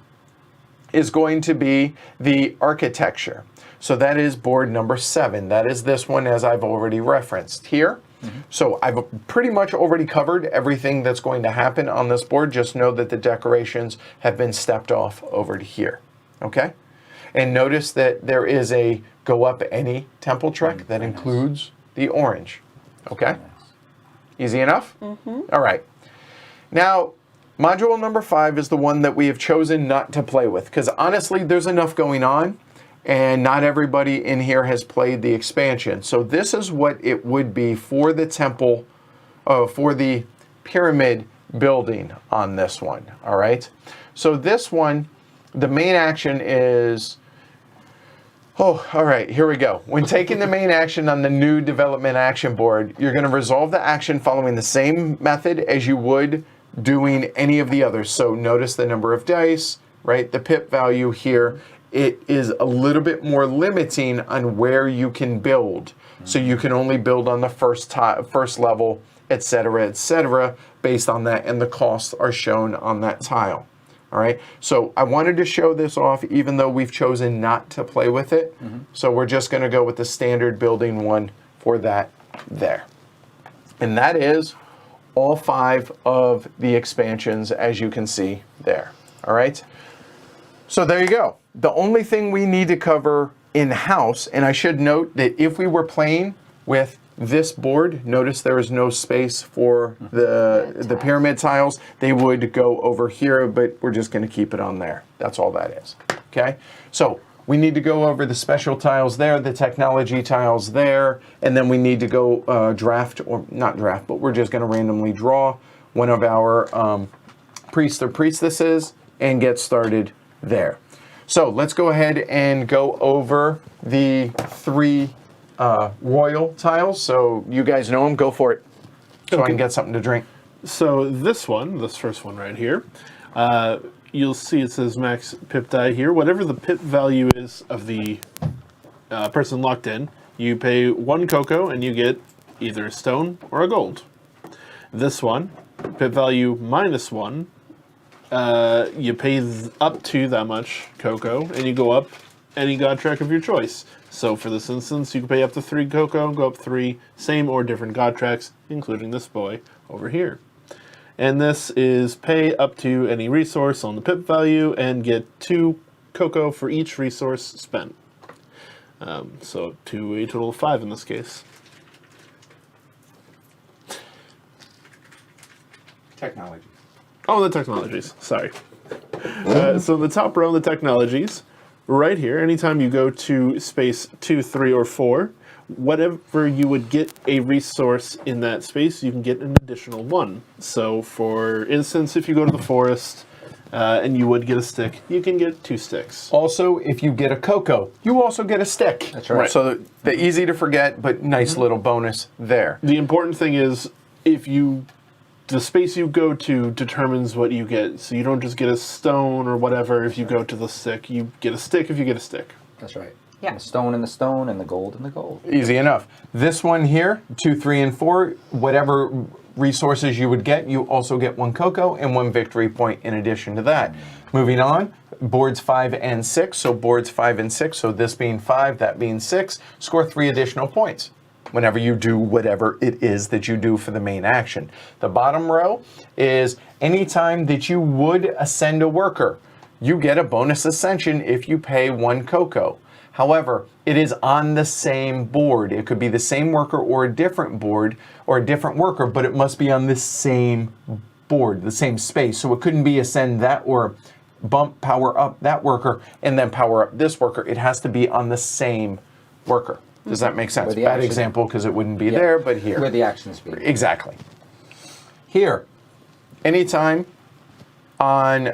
is going to be the architecture. So that is board number 7. That is this one, as I've already referenced here. Mm-hmm. So I've pretty much already covered everything that's going to happen on this board. Just know that the decorations have been stepped off over to here. Okay? And notice that there is a go up any temple trek that includes the orange. Okay? Easy enough? Mm-hmm. All right. Now, module number 5 is the one that we have chosen not to play with, because honestly, there's enough going on, and not everybody in here has played the expansion. So this is what it would be for the temple, for the pyramid building on this one, all right? So this one, the main action is, all right, here we go. When taking the main action on the new development action board, you're gonna resolve the action following the same method as you would doing any of the others. So notice the number of dice, right? The pip value here, it is a little bit more limiting on where you can build. So you can only build on the first level, etc., based on that, and the costs are shown on that tile. All right, so I wanted to show this off even though we've chosen not to play with it. Mm-hmm. So we're just gonna go with the standard building one for that there. And that is all 5 of the expansions, as you can see there. All right, so there you go. The only thing we need to cover in-house, and I should note that if we were playing with this board, notice there is no space for the pyramid tiles. They would go over here, but we're just going to keep it on there. That's all that is. Okay, so we need to go over the special tiles there, the technology tiles there, and then we need to go draft, or not draft, but we're just going to randomly draw one of our priests or priestesses and get started there. So let's go ahead and go over the 3 royal tiles. So you guys know them, go for it. So I can get something to drink. So this first one right here, you'll see it says max pip die here. Whatever the pip value is of the person locked in, you pay 1 cocoa and you get either a stone or a gold. This one, pip value -1, you pay up to that much cocoa and you go up any god track of your choice. So for this instance, you can pay up to 3 cocoa, go up 3 same or different god tracks, including this boy over here. And this is pay up to any resource on the pip value and get 2 cocoa for each resource spent. So to a total of 5 in this case. Technology. Oh, the technologies, sorry. So the top row of the technologies, right here, anytime you go to space 2, 3, or 4, whatever you would get a resource in that space, you can get an additional 1. So for instance, if you go to the forest and you would get a stick, you can get 2 sticks. Also, if you get a cocoa, you also get a stick. That's right. So the easy to forget, but nice little bonus there. The important thing is, the space you go to determines what you get. So you don't just get a stone or whatever if you go to the stick. You get a stick if you get a stick. That's right. Yeah. And the stone and the stone and the gold and the gold. Easy enough. This one here, 2, 3, and 4, whatever resources you would get, you also get 1 cocoa and 1 victory point in addition to that. Moving on, boards 5 and 6. So boards 5 and 6, so this being 5, that being 6, score 3 additional points whenever you do whatever it is that you do for the main action. The bottom row is anytime that you would ascend a worker, you get a bonus ascension if you pay 1 cocoa. However, it is on the same board. It could be the same worker or a different board or a different worker, but it must be on the same board, the same space. So it couldn't be ascend that or bump, power up that worker and then power up this worker. It has to be on the same worker. Does that make sense? Where the Bad action- example because it wouldn't be Yeah. there, but here. Where the actions be. Exactly. Here, anytime on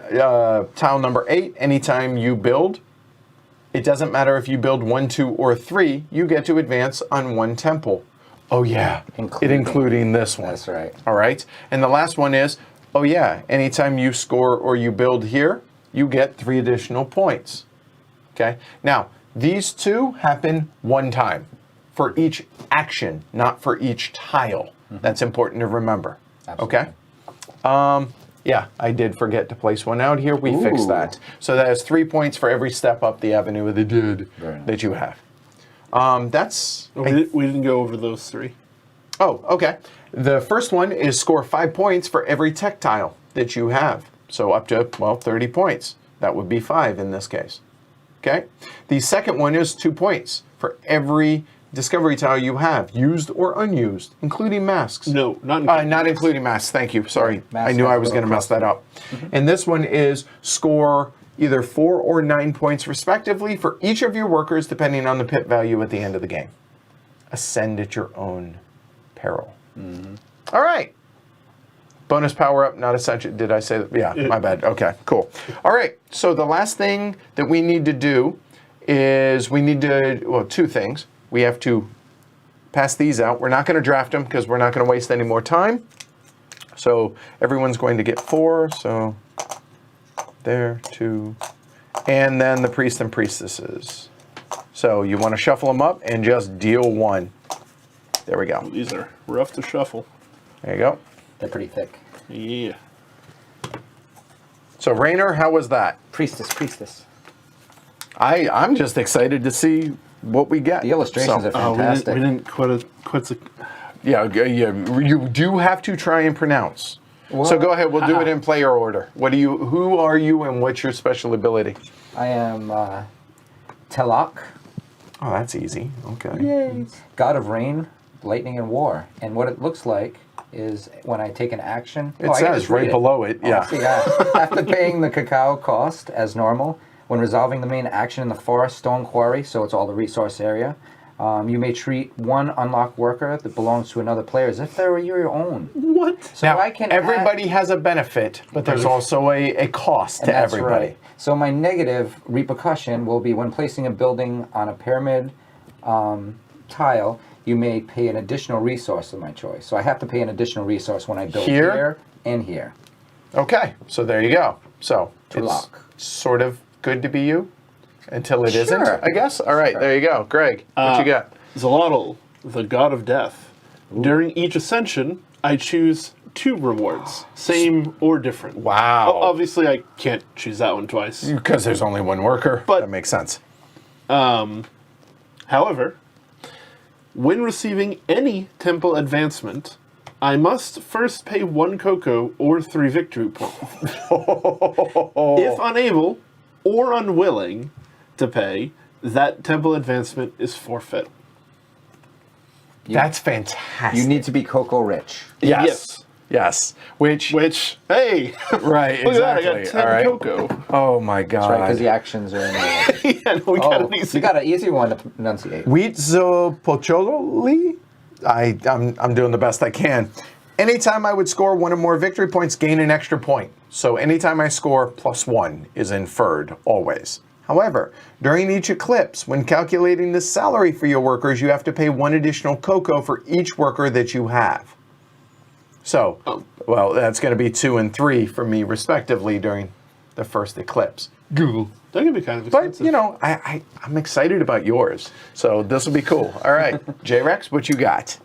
tile number 8, anytime you build, it doesn't matter if you build 1, 2, or 3, you get to advance on 1 temple. Oh yeah, including this one. That's right. All right, and the last one is, oh yeah, anytime you score or you build here, you get 3 additional points. Okay, now these 2 happen 1 time for each action, not for each tile. That's important to remember. Absolutely. Okay. Yeah, I did forget to place one out here. We fixed Ooh. that. So that is 3 points for every step up the avenue of the dead Very nice. that you have. That's... We didn't go over those 3. Oh, okay. The first one is score 5 points for every tech tile that you have. So up to, well, 30 points. That would be 5 in this case. Okay. The second one is 2 points for every discovery tile you have, used or unused, including masks. No, not including not including masks. Thank you. Sorry. Masks I knew I have was to going go to mess across that up. And this one is score either 4 or 9 points respectively for each of your workers, depending on the pip value at the end of the game. Ascend at your own peril. All right. Bonus power up, not Ascension. Did I say that? Yeah, my bad. Okay, cool. All right. So the last thing that we need to do is we need to, well, 2 things. We have to pass these out. We're not going to draft them because we're not going to waste any more time. So everyone's going to get 4. So there, 2. And then the priest and priestesses. So you want to shuffle them up and just deal 1. There we go. These are rough to shuffle. There you go. They're pretty thick. Yeah. So Rainer, how was that? Priestess. I'm just excited to see what we get. The illustrations So, are fantastic. We didn't quit the... yeah, you do have to try and pronounce. So Well, go ahead. We'll do it in player order. Who are you, and what's your special ability? I am Telok, Oh, that's easy. Okay. Yay. God of Rain, Lightning, and War. And what it looks like is when I take an action... It I can says just read right below it. Oh, Yeah. see that. After paying the cacao cost as normal, when resolving the main action in the forest stone quarry, so it's all the resource area, you may treat one unlocked worker that belongs to another player as if they were your own. What? So Now, I can everybody has a benefit, but there's also a cost to That's everybody. right. So my negative repercussion will be when placing a building on a pyramid tile, you may pay an additional resource of my choice. So I have to pay an additional resource when I build Here? here and here. Okay, so there you go. So To it's lock. sort of good to be you until it Sure. not I guess. All right, there you go. Greg, what you got? Zalotl, the god of death. During each ascension, I choose 2 rewards, same or different. Wow. Obviously, I can't choose that one twice. Because there's only one worker. But- that makes sense. However, when receiving any temple advancement, I must first pay 1 cocoa or 3 victory points. If unable or unwilling to pay, that temple advancement is forfeit. That's fantastic. You need to be cocoa rich. Yes. Yes. Which Hey, right, look at that, I exactly. got 10 All right. cocoa. Oh my That's right, because god. the actions are in there. Yeah, no, we got an You easy. got an easy one to pronunciate. Wheat pocholi? I'm doing the best I can. Anytime I would score 1 or more victory points, gain an extra point. So anytime I score +1 is inferred, always. However, during each eclipse, when calculating the salary for your workers, you have to pay 1 additional cocoa for each worker that you have. So, well, that's going to be 2 and 3 for me, respectively, during the first eclipse. Google. That could be kind of But, expensive. you know, I'm excited about yours. So this will be cool. All right. J-Rex, what you got?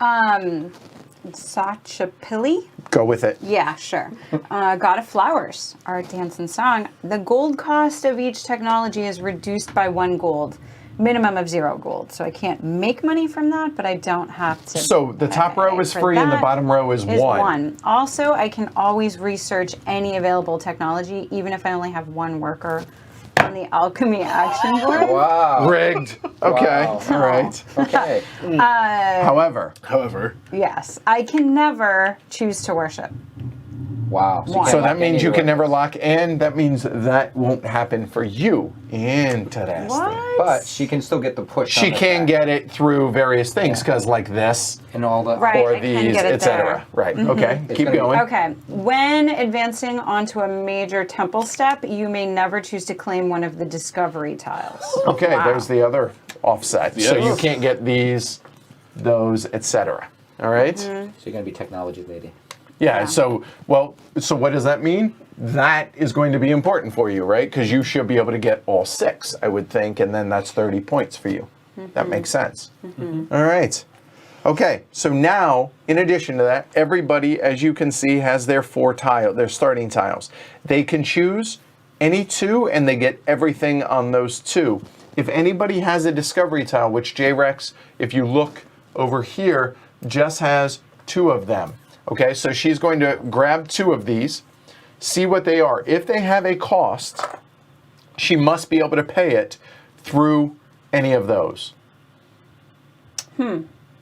Sachapilli? Go with it. Yeah, sure. God of Flowers, art, dance, and song. The gold cost of each technology is reduced by 1 gold. Minimum of 0 gold. So I can't make money from that, but I don't have to. So the top row is for free and the that bottom row is 1. Also, I can always research any available technology, even if I only have 1 worker on the alchemy action board. Wow. Rigged. Okay. Wow. All right. Okay. However, However, Yes, I can never choose to worship. Wow. One. can't So lock that means any you can never workers. lock, and that means that won't happen for you. Interesting. What? But she can still get the push. She on the can back. get it through various things, Yeah. because like this, And all the. Right. or I can these, get it etc. there. Right. Okay. It's Keep gonna be- going. Okay. When advancing onto a major temple step, you may never choose to claim one of the discovery tiles. Okay. Wow. There's the other offset. So Yes. you can't get these, those, etc. All right. So you're gonna be technology lady. Yeah. Yeah. So so what does that mean? That is going to be important for you, right? Because you should be able to get all 6, I would think, and then that's 30 points for you. That makes sense. All right. Okay. So now, in addition to that, everybody, as you can see, has their their starting tiles. They can choose any 2, and they get everything on those 2. If anybody has a discovery tile, which J-Rex, if you look over here, Jess has 2 of them. Okay, so she's going to grab 2 of these, see what they are. If they have a cost, she must be able to pay it through any of those.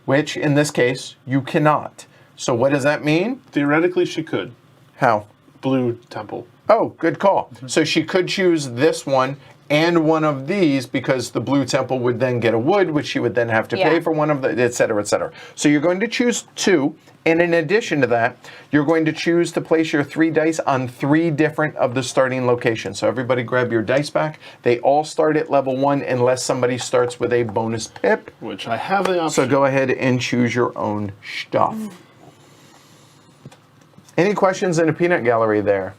Which, in this case, you cannot. So what does that mean? Theoretically, she could. How? Blue temple. Oh, good call. So she could choose this one and one of these, because the blue temple would then get a wood, which she would then have to pay Yeah. for one of the, et cetera, et cetera. So you're going to choose 2, and in addition to that, you're going to choose to place your 3 dice on 3 different of the starting locations. So everybody grab your dice back. They all start at level 1 unless somebody starts with a bonus pip. Which I have the option. So go ahead and choose your own stuff. Any questions in the peanut gallery there?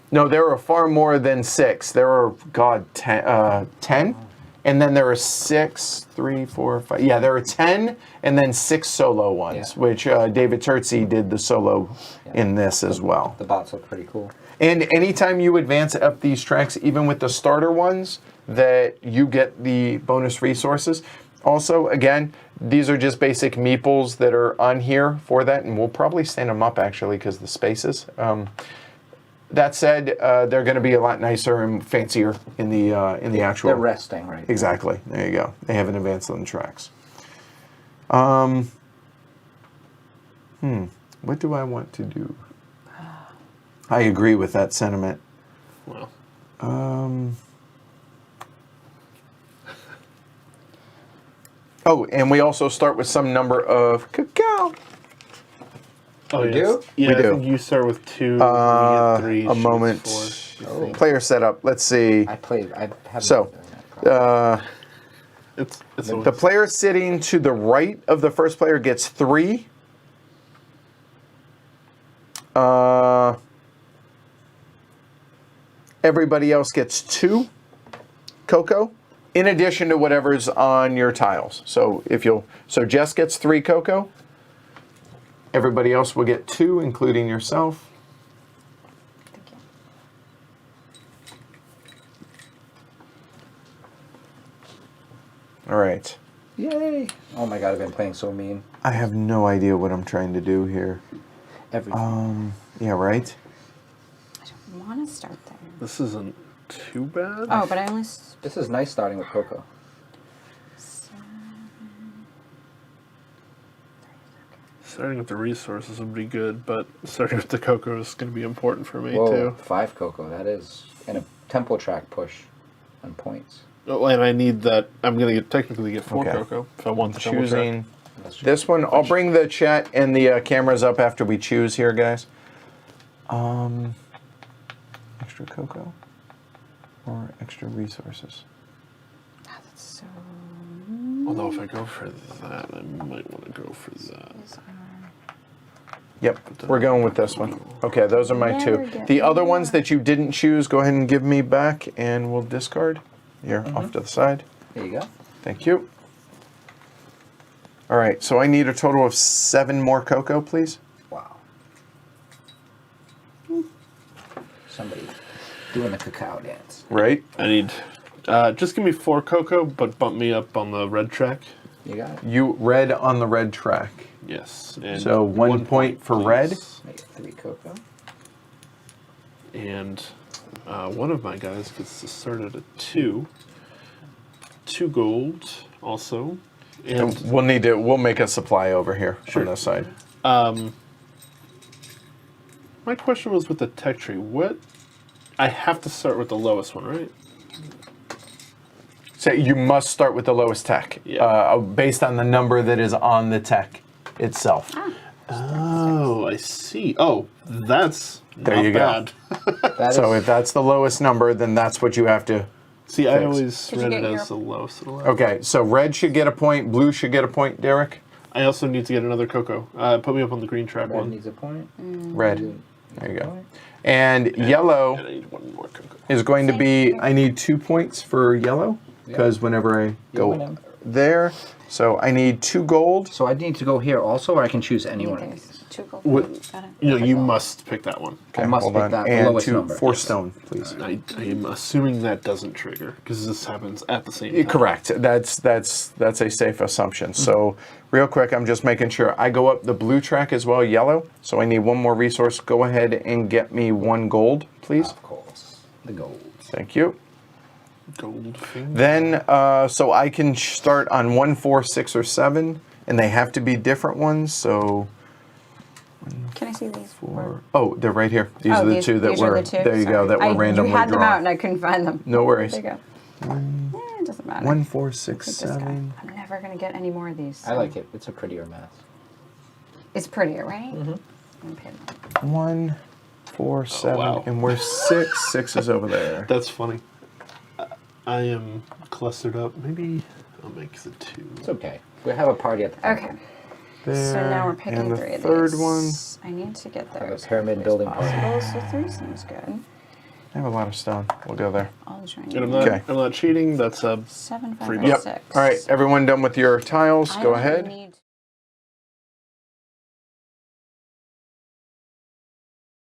No, there are far more than 6. There are, 10? And then there are 6, 3, 4, 5. Yeah, there are 10, and then 6 solo ones, Yeah. which David Terzi did the solo in this as well. The bots look pretty cool. And anytime you advance up these tracks, even with the starter ones, that you get the bonus resources. Also, again, these are just basic meeples that are on here for that, and we'll probably stand them up actually because the spaces. That said, they're going to be a lot nicer and fancier in the actual. They're resting, right? Exactly. There you go. They haven't advanced on the tracks. What do I want to do? I agree with that sentiment. Well, Oh, and we also start with some number of cacao. oh, We yes. do? Yeah, We I do. think you start with 2, we get 3. A she moment. gets 4, you think. Player setup. Let's see. I haven't So, been doing that. It's The player sitting to the right of the first player gets 3. Everybody else gets 2 cocoa, in addition to whatever's on your tiles. So so Jess gets 3 cocoa. Everybody else will get 2, including yourself. Thank you. All right. Yay! Oh my god, I've been playing so mean. I have no idea what I'm trying to do here. Everything. Yeah, right? I don't want to start there. This isn't too bad. Oh, but I only. This is nice starting with Coco. Starting with the resources would be good, but starting with the cocoa is going to be important for me Whoa, too. 5 Coco, that is. And a tempo track push on points. Oh, and I need that. I'm going to technically get 4 Okay. cocoa if I want the double Choosing That's this one. I'll bring the chat and the cameras up after we choose here, guys. Extra cocoa or extra resources? Ah, that's so. Although if I go for that, I might want to go for that. Yep, we're going with this one. Okay, those are my Never 2. get The other more. ones that you didn't choose, go ahead and give me back, and we'll discard. You're off to the side. There you go. Thank you. All right, so I need a total of 7 more cocoa, please. Wow. Somebody doing the cacao dance. Right? I need. Just give me 4 cocoa, but bump me up on the red track. You got it. You red on the red track. Yes. And So 1 point for red. please. Make it 3 Coco. And one of my guys gets to start at a 2. 2 gold also. And We'll make a supply over here on this side. My question was with the tech tree. What? I have to start with the lowest one, right? So you must start with the lowest tech, based on the number that is on the tech itself. Oh, I see. Oh, that's There not you go. bad. That So is- if that's the lowest number, then that's what you have to. See, I Thanks. always Did you read get it your- as the lowest of the lowest. Okay, so red should get a point, blue should get a point, Derek. I also need to get another cocoa. Put me up on the green track Red one. needs a point. Red. There you go. And yellow And I need one more cocoa. is going to be, Same. I need 2 points for yellow, because whenever I win go 'em. there, so I need 2 gold. So I need to go here also, or I can choose any one of There's these. 2 gold. What- Got it. You know, you must pick that one. I must Hold pick on. that the And lowest number. 4 stone, please. I am assuming that doesn't trigger because this happens at the same time. Correct. That's a safe assumption. So real quick, I'm just making sure I go up the blue track as well, yellow. So I need one more resource. Go ahead and get me 1 gold, please. Of course. The gold. Thank you. Gold finger. Then, so I can start on 1, 4, 6, or 7, and they have to be different ones. So, Can I see these? oh, they're right here. These Oh, are the these- 2 that these are were. the two? There you go. Sorry. That were randomly You had them drawn. out and I couldn't find them. No worries. There you go. It doesn't matter. 1, 4, 6, Take this guy. 7. I'm never going to get any more of these. I like it. It's a prettier math. It's prettier, right? Mm-hmm. 1, 4, 7, wow. and we're 6. 6 is over there. That's funny. I am clustered up. Maybe I'll make the 2. It's okay. We have a party at the front. Okay. There. So now we're picking and the 3 of third these. one. I need to get Have a those. pyramid as building possible. So 3 seems good. I have a lot of stone. We'll go there. I'll join And I'm you. not, Okay. I'm not cheating. That's a 7, 5, Free or bucks. 6. Yep. All right, everyone done with your tiles? I Go only ahead. need